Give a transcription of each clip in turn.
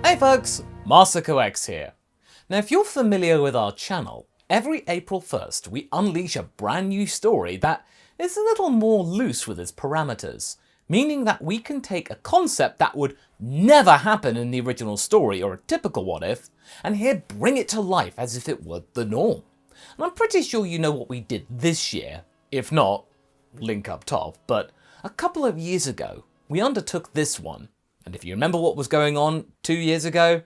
Hey folks, MasakoX here. Now if you're familiar with our channel, every April 1st we unleash a brand new story that is a little more loose with its parameters, meaning that we can take a concept that would never happen in the original story or a typical what if, and here bring it to life as if it were the norm. And I'm pretty sure you know what we did this year. If not, link up top, but a couple of years ago we undertook this one. And if you remember what was going on 2 years ago,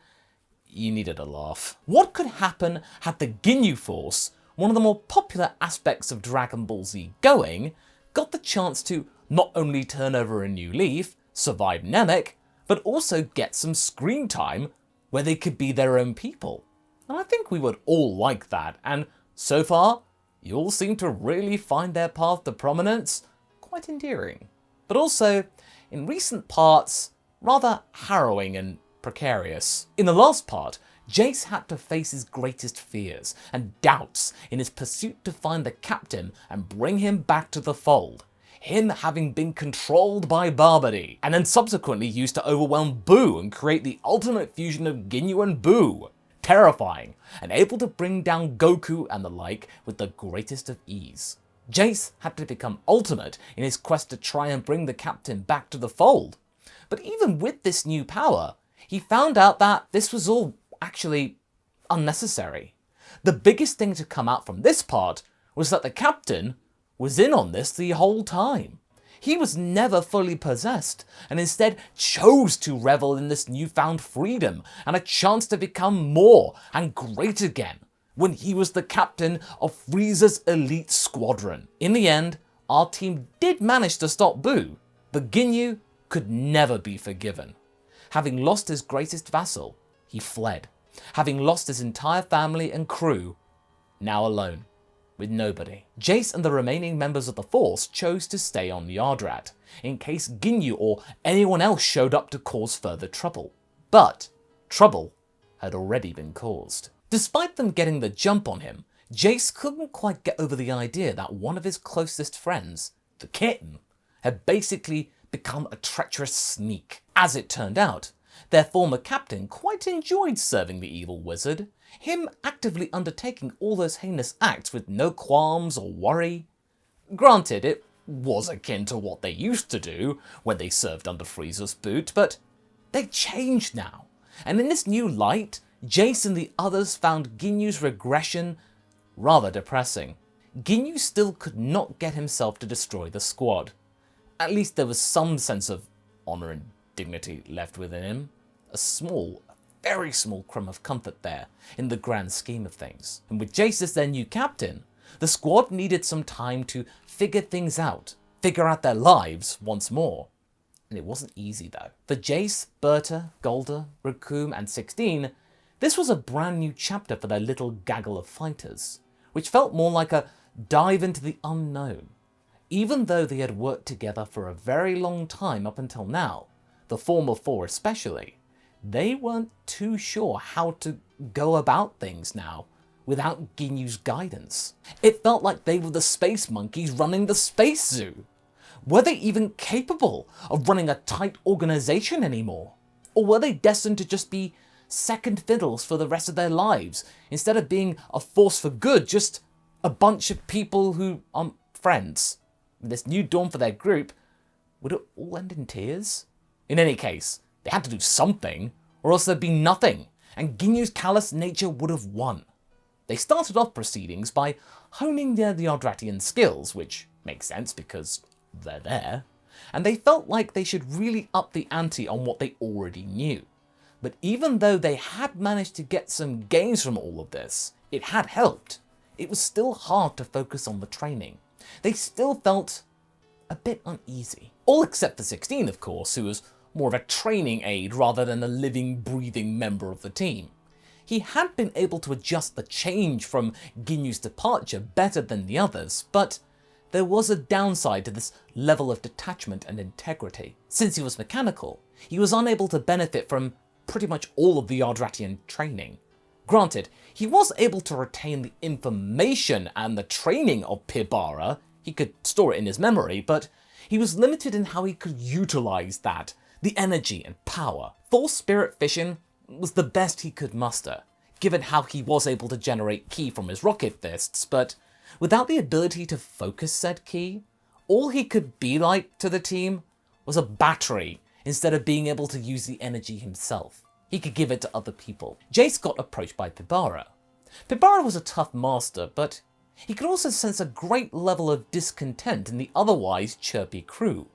you needed a laugh. What could happen had the Ginyu Force, one of the more popular aspects of Dragon Ball Z going, got the chance to not only turn over a new leaf, survive Namek, but also get some screen time where they could be their own people? And I think we would all like that, and so far, you all seem to really find their path to prominence quite endearing. But also, in recent parts, rather harrowing and precarious. In the last part, Jeice had to face his greatest fears and doubts in his pursuit to find the captain and bring him back to the fold. Him having been controlled by Babidi, and then subsequently used to overwhelm Buu and create the ultimate fusion of Ginyu and Buu. Terrifying, and able to bring down Goku and the like with the greatest of ease. Jeice had to become ultimate in his quest to try and bring the captain back to the fold. But even with this new power, he found out that this was all actually unnecessary. The biggest thing to come out from this part was that the captain was in on this the whole time. He was never fully possessed, and instead chose to revel in this newfound freedom and a chance to become more and great again when he was the captain of Freeza's elite squadron. In the end, our team did manage to stop Buu, but Ginyu could never be forgiven. Having lost his greatest vassal, he fled. Having lost his entire family and crew, now alone, with nobody. Jeice and the remaining members of the Force chose to stay on Yardrat, in case Ginyu or anyone else showed up to cause further trouble. But trouble had already been caused. Despite them getting the jump on him, Jeice couldn't quite get over the idea that one of his closest friends, the kitten, had basically become a treacherous sneak. As it turned out, their former captain quite enjoyed serving the evil wizard, him actively undertaking all those heinous acts with no qualms or worry. Granted, it was akin to what they used to do when they served under Frieza's boot, but they changed now. And in this new light, Jeice and the others found Ginyu's regression rather depressing. Ginyu still could not get himself to destroy the squad. At least there was some sense of honour and dignity left within him. A small, very small crumb of comfort there in the grand scheme of things. And with Jeice as their new captain, the squad needed some time to figure things out, figure out their lives once more. And it wasn't easy though. For Jeice, Burter, Guldo, Recoome and 16, this was a brand new chapter for their little gaggle of fighters, which felt more like a dive into the unknown. Even though they had worked together for a very long time up until now, the former four especially, they weren't too sure how to go about things now without Ginyu's guidance. It felt like they were the space monkeys running the space zoo. Were they even capable of running a tight organization anymore? Or were they destined to just be second fiddles for the rest of their lives, instead of being a force for good, just a bunch of people who aren't friends? This new dawn for their group, would it all end in tears? In any case, they had to do something, or else there'd be nothing, and Ginyu's callous nature would have won. They started off proceedings by honing their Yardratian skills, which makes sense because they're there, and they felt like they should really up the ante on what they already knew. But even though they had managed to get some gains from all of this, it had helped. It was still hard to focus on the training. They still felt a bit uneasy. All except for 16, of course, who was more of a training aid rather than a living, breathing member of the team. He had been able to adjust the change from Ginyu's departure better than the others, but there was a downside to this level of detachment and integrity. Since he was mechanical, he was unable to benefit from pretty much all of the Yardratian training. Granted, he was able to retain the information and the training of Pibara, he could store it in his memory, but he was limited in how he could utilize that, the energy and power. Force spirit fission was the best he could muster, given how he was able to generate ki from his rocket fists, but without the ability to focus said ki, all he could be like to the team was a battery instead of being able to use the energy himself. He could give it to other people. Jeice got approached by Dabura. Dabura was a tough master, but he could also sense a great level of discontent in the otherwise chirpy crew.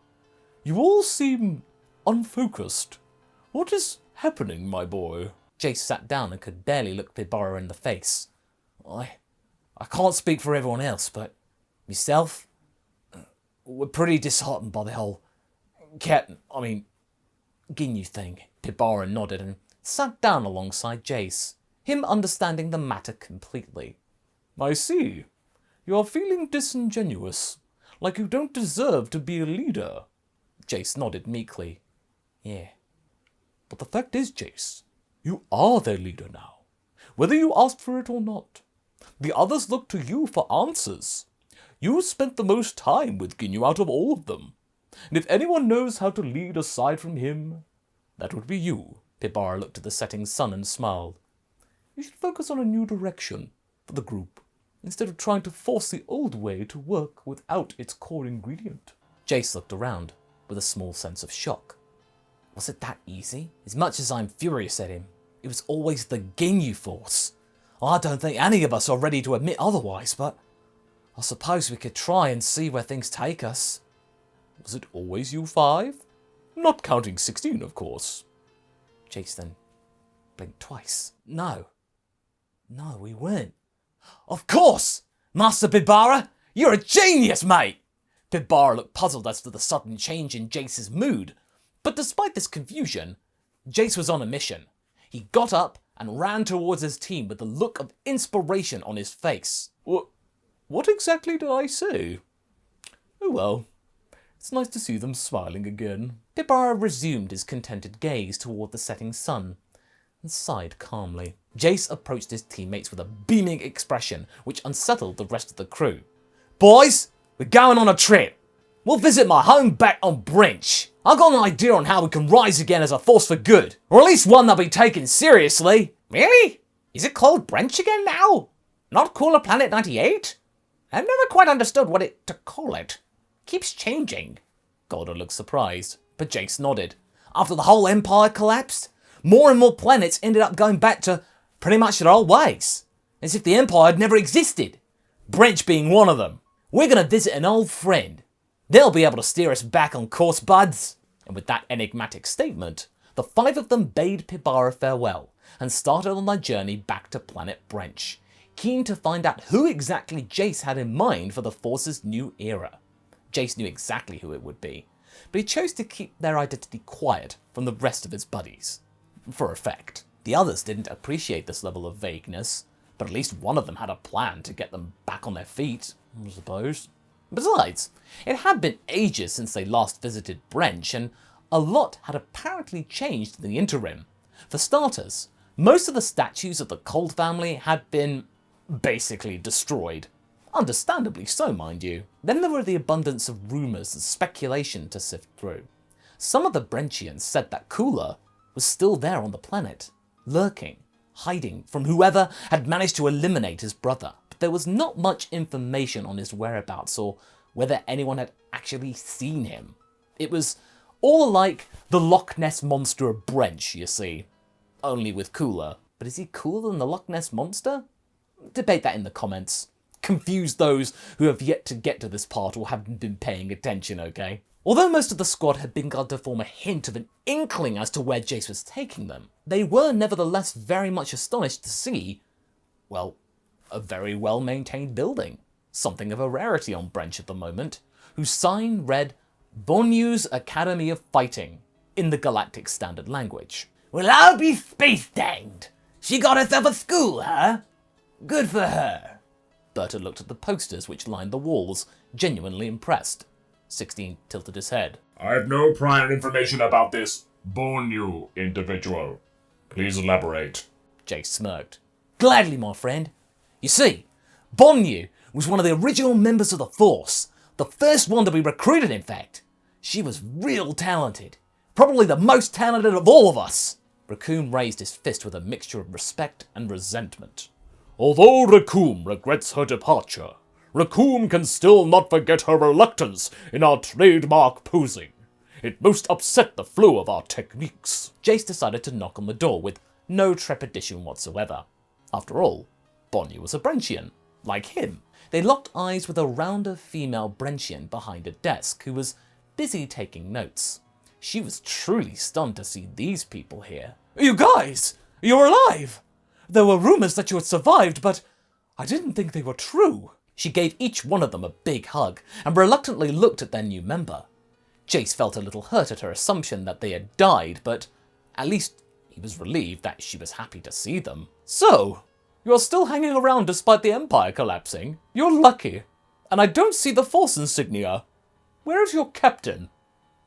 "You all seem unfocused. What is happening, my boy?" Jeice sat down and could barely look Dabura in the face. I can't speak for everyone else, but myself, we're pretty disheartened by the whole Ginyu thing. Dabura nodded and sat down alongside Jeice, him understanding the matter completely. "I see. You are feeling disingenuous, like you don't deserve to be a leader." Jeice nodded meekly. "Yeah. But the fact is, Jeice, you are their leader now, whether you asked for it or not. The others look to you for answers. You spent the most time with Ginyu out of all of them, and if anyone knows how to lead aside from him, that would be you." Dabura looked at the setting sun and smiled. "You should focus on a new direction for the group, instead of trying to force the old way to work without its core ingredient." Jeice looked around with a small sense of shock. Was it that easy? As much as I'm furious at him, it was always the Ginyu Force. I don't think any of us are ready to admit otherwise, but I suppose we could try and see where things take us. "Was it always you five? Not counting 16, of course." Jeice then blinked twice. No, we weren't." "Of course! Master Dabura, you're a genius, mate!" Dabura looked puzzled as to the sudden change in Jeice's mood, but despite this confusion, Jeice was on a mission. He got up and ran towards his team with a look of inspiration on his face. What exactly did I say? Oh well, it's nice to see them smiling again." Dabura resumed his contented gaze toward the setting sun and sighed calmly. Jeice approached his teammates with a beaming expression which unsettled the rest of the crew. "Boys, we're going on a trip. We'll visit my home back on Brench. I've got an idea on how we can rise again as a force for good, or at least one that'll be taken seriously." "Really? Is it called Brench again now? Not Cooler Planet 98? I've never quite understood what to call it. Keeps changing." Guldo looked surprised, but Jeice nodded. "After the whole Empire collapsed, more and more planets ended up going back to pretty much their old ways, as if the Empire had never existed. Brench being one of them. We're going to visit an old friend. They'll be able to steer us back on course, buds." And with that enigmatic statement, the five of them bade Dabura farewell and started on their journey back to planet Brench, keen to find out who exactly Jeice had in mind for the Force's new era. Jeice knew exactly who it would be, but he chose to keep their identity quiet from the rest of his buddies. For effect. The others didn't appreciate this level of vagueness, but at least one of them had a plan to get them back on their feet, I suppose. Besides, it had been ages since they last visited Brench, and a lot had apparently changed in the interim. For starters, most of the statues of the Cold family had been basically destroyed. Understandably so, mind you. Then there were the abundance of rumours and speculation to sift through. Some of the Brenchians said that Cooler was still there on the planet, lurking, hiding from whoever had managed to eliminate his brother. But there was not much information on his whereabouts or whether anyone had actually seen him. It was all like the Loch Ness Monster of Brench, you see. Only with Cooler. But is he cooler than the Loch Ness Monster? Debate that in the comments. Confuse those who have yet to get to this part or haven't been paying attention, okay? Although most of the squad had begun to form a hint of an inkling as to where Jeice was taking them, they were nevertheless very much astonished to see, well, a very well-maintained building, something of a rarity on Brench at the moment, whose sign read Bonyu's Academy of Fighting in the Galactic Standard Language. "Well, I'll be space-danged. She got herself a school, huh? Good for her." Burter looked at the posters which lined the walls, genuinely impressed. 16 tilted his head. "I have no prior information about this Bonyu individual. Please elaborate." Jeice smirked. "Gladly, my friend. You see, Bonyu was one of the original members of the Force, the first one to be recruited, in fact. She was real talented, probably the most talented of all of us. Recoome raised his fist with a mixture of respect and resentment. Although Recoome regrets her departure, Recoome can still not forget her reluctance in our trademark posing. It most upset the flow of our techniques. Jeice decided to knock on the door with no trepidation whatsoever. After all, Bonyu was a Brentian, like him. They locked eyes with a rounder female Brentian behind a desk who was busy taking notes. She was truly stunned to see these people here. You guys! You're alive! There were rumors that you had survived, but I didn't think they were true. She gave each one of them a big hug and reluctantly looked at their new member. Jeice felt a little hurt at her assumption that they had died, but at least he was relieved that she was happy to see them. So, you're still hanging around despite the Empire collapsing? You're lucky. And I don't see the Force insignia. Where is your captain?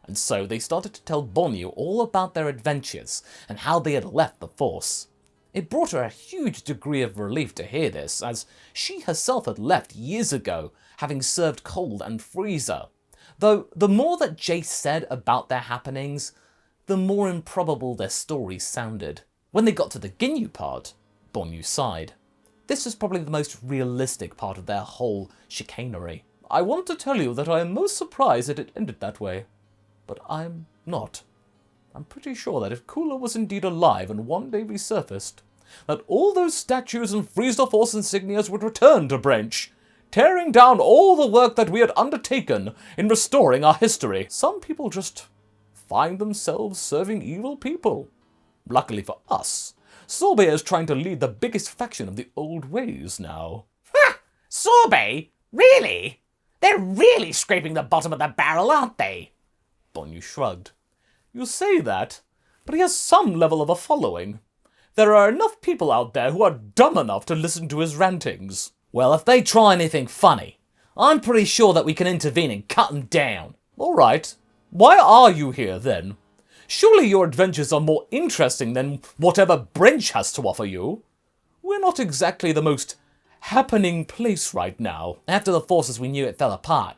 And so they started to tell Bonyu all about their adventures and how they had left the Force. It brought her a huge degree of relief to hear this, as she herself had left years ago, having served Cold and Freeza. Though the more that Jeice said about their happenings, the more improbable their stories sounded. When they got to the Ginyu part, Bonyu sighed. This was probably the most realistic part of their whole chicanery. I want to tell you that I am most surprised that it ended that way, but I'm not. I'm pretty sure that if Cooler was indeed alive and one day resurfaced, that all those statues and Freeza Force insignias would return to Branch, tearing down all the work that we had undertaken in restoring our history. Some people just find themselves serving evil people. Luckily for us, Sorbet is trying to lead the biggest faction of the old ways now. Ha! Sorbet? Really? They're really scraping the bottom of the barrel, aren't they? Bonyu shrugged. You say that, but he has some level of a following. There are enough people out there who are dumb enough to listen to his rantings. Well, if they try anything funny, I'm pretty sure that we can intervene and cut them down. All right. Why are you here, then? Surely your adventures are more interesting than whatever Branch has to offer you. We're not exactly the most happening place right now. After the forces we knew it fell apart,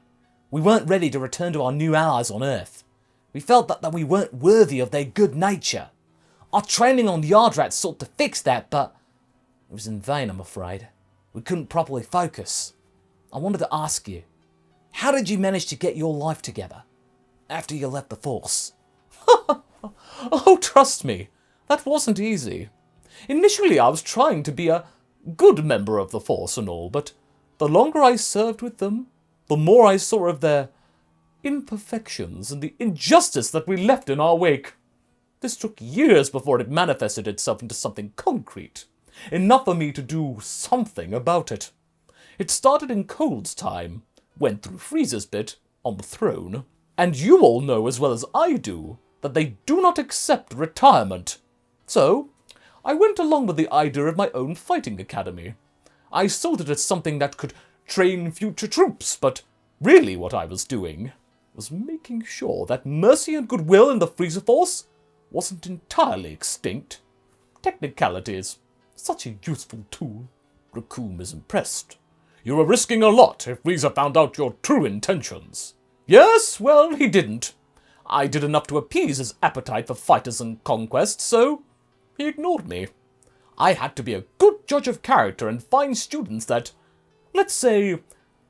we weren't ready to return to our new allies on Earth. We felt that we weren't worthy of their good nature. Our training on Yard Rat sought to fix that, but it was in vain, I'm afraid. We couldn't properly focus. I wanted to ask you, how did you manage to get your life together after you left the Force? Oh, trust me, that wasn't easy. Initially, I was trying to be a good member of the Force and all, but the longer I served with them, the more I saw of their imperfections and the injustice that we left in our wake. This took years before it manifested itself into something concrete, enough for me to do something about it. It started in Cold's time, went through Freeza's bit, on the throne, and you all know as well as I do that they do not accept retirement. So, I went along with the idea of my own fighting academy. I sold it as something that could train future troops, but really what I was doing was making sure that mercy and goodwill in the Freeza Force wasn't entirely extinct. Technicalities. Such a useful tool. Recoome is impressed. You were risking a lot if Freeza found out your true intentions. Yes, well, he didn't. I did enough to appease his appetite for fighters and conquest, so he ignored me. I had to be a good judge of character and find students that, let's say,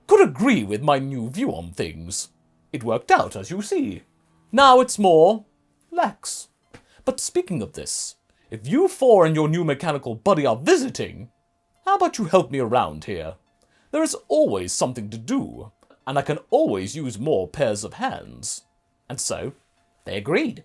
could agree with my new view on things. It worked out, as you see. Now it's more lax. But speaking of this, if you four and your new mechanical buddy are visiting, how about you help me around here? There is always something to do, and I can always use more pairs of hands. And so, they agreed.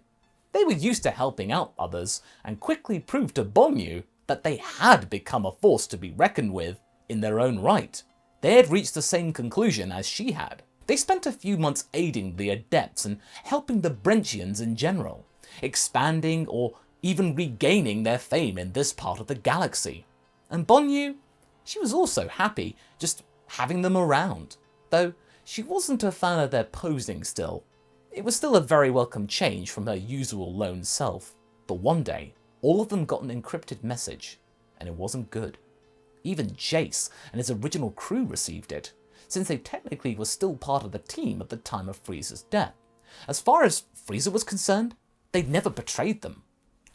They were used to helping out others, and quickly proved to Bonyu that they had become a force to be reckoned with in their own right. They had reached the same conclusion as she had. They spent a few months aiding the Adepts and helping the Brentians in general, expanding or even regaining their fame in this part of the galaxy. And Bonyu, she was also happy just having them around, though she wasn't a fan of their posing still. It was still a very welcome change from her usual lone self. But one day, all of them got an encrypted message, and it wasn't good. Even Jeice and his original crew received it, since they technically were still part of the team at the time of Freeza's death. As far as Freeza was concerned, they'd never betrayed them.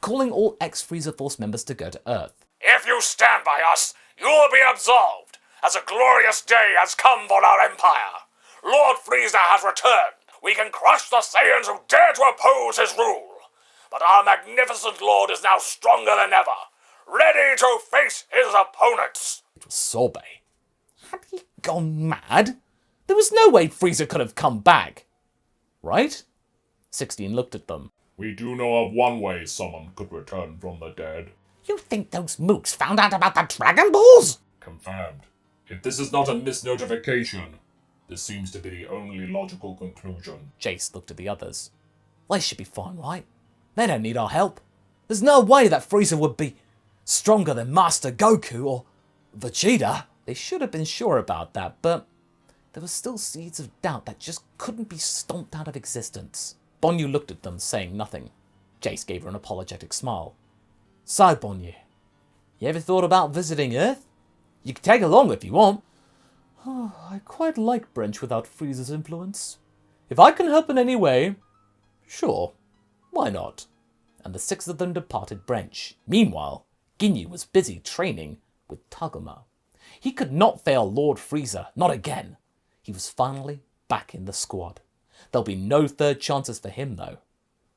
calling all ex-Freeza Force members to go to Earth. If you stand by us, you will be absolved, as a glorious day has come for our empire. Lord Freeza has returned. We can crush the Saiyans who dare to oppose his rule. But our magnificent lord is now stronger than ever, ready to face his opponents. It was Sorbet. Had he gone mad? There was no way Freeza could have come back. Right? 16 looked at them. We do know of one way someone could return from the dead. You think those mooks found out about the Dragon Balls? Confirmed. If this is not a misnotification, this seems to be the only logical conclusion. Jeice looked at the others. They should be fine, right? They don't need our help. There's no way that Freeza would be stronger than Master Goku or Vegeta. They should have been sure about that, but there were still seeds of doubt that just couldn't be stomped out of existence. Bonyu looked at them, saying nothing. Jeice gave her an apologetic smile. So, Bonyu, you ever thought about visiting Earth? You can tag along if you want. Oh, I quite like Brench without Frieza's influence. If I can help in any way, sure, why not? And the 6 of them departed Brench. Meanwhile, Ginyu was busy training with Taguma. He could not fail Lord Freeza, not again. He was finally back in the squad. There'll be no third chances for him though.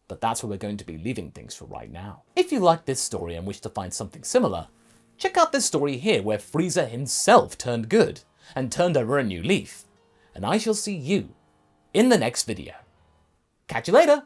But that's where we're going to be leaving things for right now. If you like this story and wish to find something similar, check out this story here where Freeza himself turned good and turned over a new leaf. And I shall see you in the next video. Catch you later!